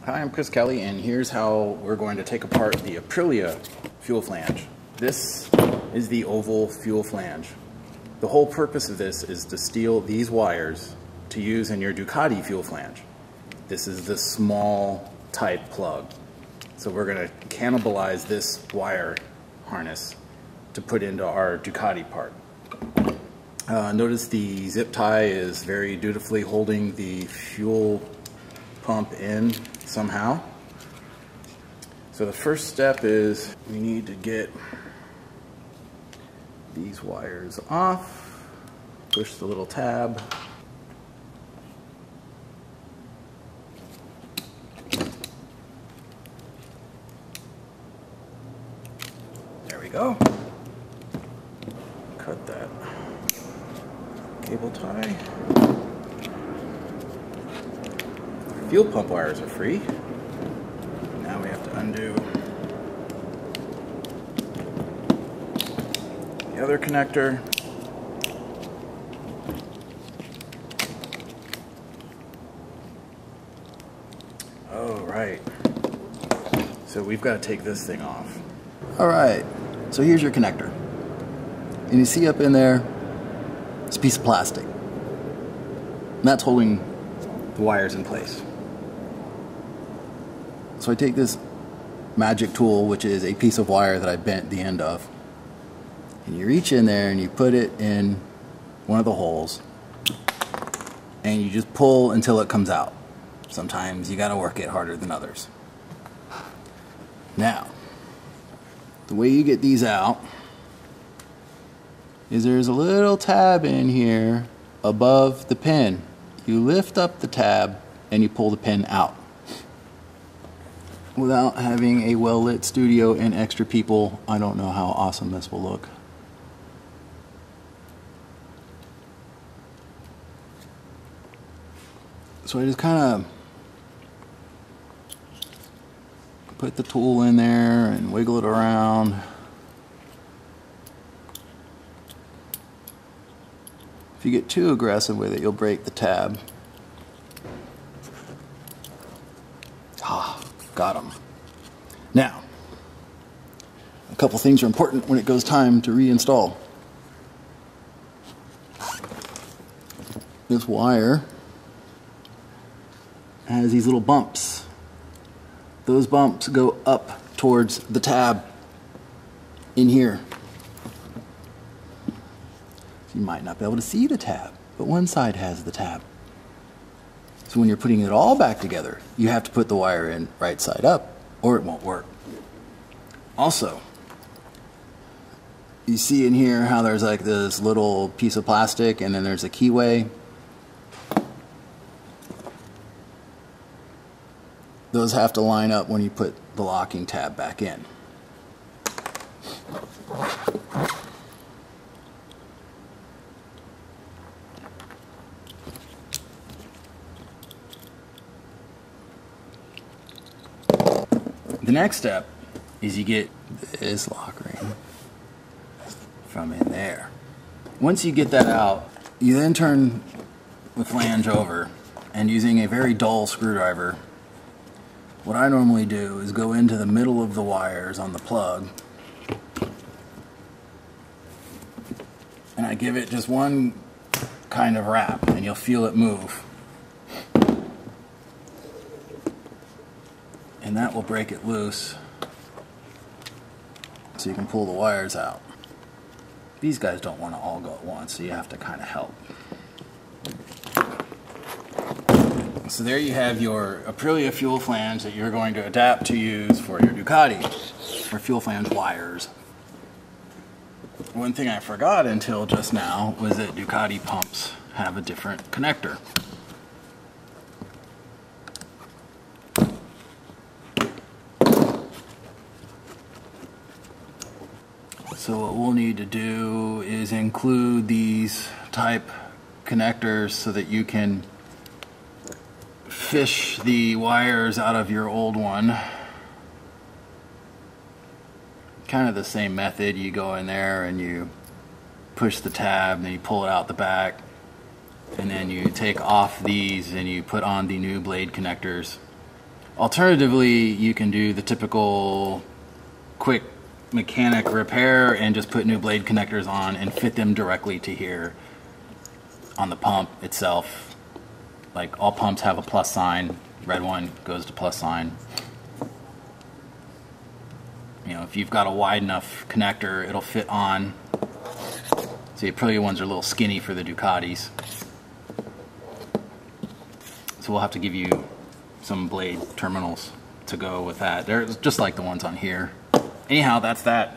Hi, I'm Chris Kelly, and here's how we're going to take apart the Aprilia fuel flange. This is the oval fuel flange. The whole purpose of this is to steal these wires to use in your Ducati fuel flange. This is the small type plug. So we're going to cannibalize this wire harness to put into our Ducati part. Notice the zip tie is very dutifully holding the fuel pump in somehow. So the first step is we need to get these wires off, push the little tab. There we go. Cut that cable tie. Fuel pump wires are free. Now we have to undo the other connector. Oh, right. So we've got to take this thing off. All right, so here's your connector. And you see up in there, it's a piece of plastic. And that's holding The wires in place. So I take this magic tool, which is a piece of wire that I bent the end of, and you reach in there and you put it in one of the holes, and you just pull until it comes out. Sometimes you gotta work it harder than others. Now, the way you get these out is there's a little tab in here above the pin. You lift up the tab and you pull the pin out. Without having a well-lit studio and extra people, I don't know how awesome this will look. So I just kind of put the tool in there and wiggle it around. If you get too aggressive with it, you'll break the tab. Got them. Now, a couple things are important when it goes time to reinstall. This wire has these little bumps. Those bumps go up towards the tab in here. So you might not be able to see the tab, but one side has the tab. So when you're putting it all back together, you have to put the wire in right side up or it won't work. Also, you see in here how there's like this little piece of plastic and then there's a keyway. Those have to line up when you put the locking tab back in. The next step is you get this lock ring from in there. Once you get that out, you then turn the flange over, and using a very dull screwdriver, what I normally do is go into the middle of the wires on the plug, and I give it just one kind of wrap, and you'll feel it move. And that will break it loose so you can pull the wires out. These guys don't want to all go at once, so you have to kind of help. So there you have your Aprilia fuel flange that you're going to adapt to use for your Ducati, for fuel flange wires. One thing I forgot until just now was that Ducati pumps have a different connector. So what we'll need to do is include these type connectors so that you can fish the wires out of your old one. Kind of the same method. You go in there and you push the tab and then you pull it out the back, and then you take off these and you put on the new blade connectors. Alternatively, you can do the typical quick mechanic repair and just put new blade connectors on and fit them directly to here on the pump itself. Like all pumps have a plus sign, red one goes to plus sign. You know, if you've got a wide enough connector, it'll fit on. So the Aprilia ones are a little skinny for the Ducatis. So we'll have to give you some blade terminals to go with that. They're just like the ones on here. Anyhow, that's that.